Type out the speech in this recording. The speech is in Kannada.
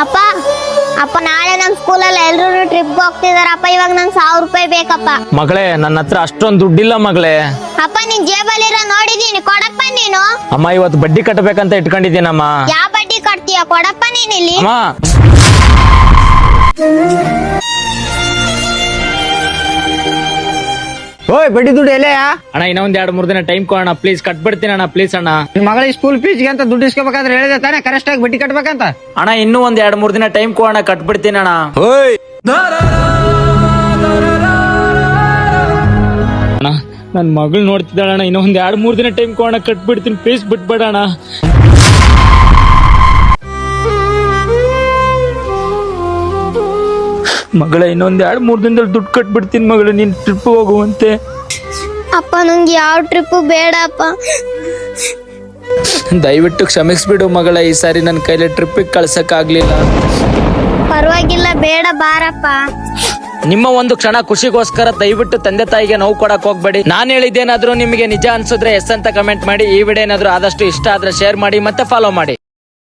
ಅಪ್ಪ ಅಪ್ಪ ನಾಳೆ ನಮ್ ಸ್ಕೂಲಲ್ಲಿ ಎಲ್ರು ಟ್ರಿಪ್ ಹೋಗ್ತಿದಾರಪ್ಪ. ಇವಾಗ ನಂಗೆ 1000 ರೂಪಾಯಿ ಬೇಕಪ್ಪ. ಮಗಳೇ, ನನ್ನ ಹತ್ರ ಅಷ್ಟೊಂದು ದುಡ್ಡಿಲ್ಲ ಮಗಳೇ. ಅಪ್ಪ ನಿನ್ ಜೇಬಲ್ಲಿರೋ ನೋಡಿದೀನಿ, ಕೊಡಪ್ಪ ನೀನು. ಅಮ್ಮ, ಇವತ್ತು ಬಡ್ಡಿ ಕಟ್ಟಬೇಕಂತ ಇಟ್ಕೊಂಡಿದ್ದೀನಮ್ಮ. ಯಾವ ಬಡ್ಡಿ ಕಟ್ತೀಯ? ಕೊಡಪ್ಪ ನೀನ್ ಇಲ್ಲಿ. ಅಮ್ಮ, ಓಯ್ ಬಡ್ಡಿ ದುಡ್ಡು ಎಲ್ಲೇ? ಅಣ್ಣ ಇನ್ನೊಂದ್ 2-3 ದಿನ ಟೈಮ್ ಕೊಡೋಣ ಪ್ಲೀಸ್, ಕಟ್ಬಿಡ್ತೀನಿ ಅಣ್ಣ ಪ್ಲೀಸ್ ಅಣ್ಣ. ನಿಮ್ ಮಗಳಿಗೆ ಸ್ಕೂಲ್ ಫೀಸ್ಗೆ ಅಂತ ದುಡ್ಡು ಇಸ್ಕೋಬೇಕಾದ್ರೆ ಹೇಳಿದೆ ತಾನೇ ಕರೆಕ್ಟ್ ಆಗಿ ಬಡ್ಡಿ ಕಟ್ಬೇಕಂತ. ಅಣ್ಣ ಇನ್ನೂ ಒಂದ್ 2-3 ದಿನ ಟೈಮ್ ಕೊಡೋಣ, ಕಟ್ಬಿಡ್ತೀನಿ ಅಣ್ಣ. ಅಣ್ಣ ನನ್ ಮಗಳು ನೋಡ್ತಿದ್ದಾಳಣ್ಣ, ಇನ್ನೊಂದ್ 2-3 ದಿನ ಟೈಮ್ ಕೊಡೋಣ, ಕಟ್ಬಿಡ್ತೀನಿ ಪ್ಲೀಸ್, ಬಿಟ್ಬಿಡೋಣ. ಮಗಳ ಇನ್ನೊಂದ್ 2-3 ದಿನದಲ್ಲಿ ದುಡ್ಡು ಕಟ್ಬಿಡ್ತೀನಿ ಮಗಳು, ನೀನ್ ಟ್ರಿಪ್ ಹೋಗುವಂತೆ. ಅಪ್ಪ ನಂಗೆ ಯಾವ ಟ್ರಿಪ್ ಬೇಡಪ್ಪ. ದಯವಿಟ್ಟು ಕ್ಷಮಿಸ್ಬಿಡು ಮಗಳ, ಈ ಸಾರಿ ನನ್ನ ಕೈಲಿ ಟ್ರಿಪ್ಪಿಗೆ ಕಳ್ಸಕ್ ಆಗ್ಲಿಲ್ಲ. ಪರವಾಗಿಲ್ಲ, ಬೇಡ ಬಾರಪ್ಪ. ನಿಮ್ಮ ಒಂದು ಕ್ಷಣ ಖುಷಿಗೋಸ್ಕರ ದಯವಿಟ್ಟು ತಂದೆ ತಾಯಿಗೆ ನೋವು ಕೊಡಕ್ ಹೋಗ್ಬೇಡಿ. ನಾನು ಹೇಳಿದ್ದೇನಾದ್ರೂ ನಿಮಗೆ ನಿಜ ಅನ್ಸಿದ್ರೆ ಎಸ್ ಅಂತ ಕಮೆಂಟ್ ಮಾಡಿ. ಈ ವಿಡಿಯೋ ಏನಾದ್ರೂ ಆದಷ್ಟು ಇಷ್ಟ ಆದ್ರೆ ಶೇರ್ ಮಾಡಿ ಮತ್ತೆ ಫಾಲೋ ಮಾಡಿ.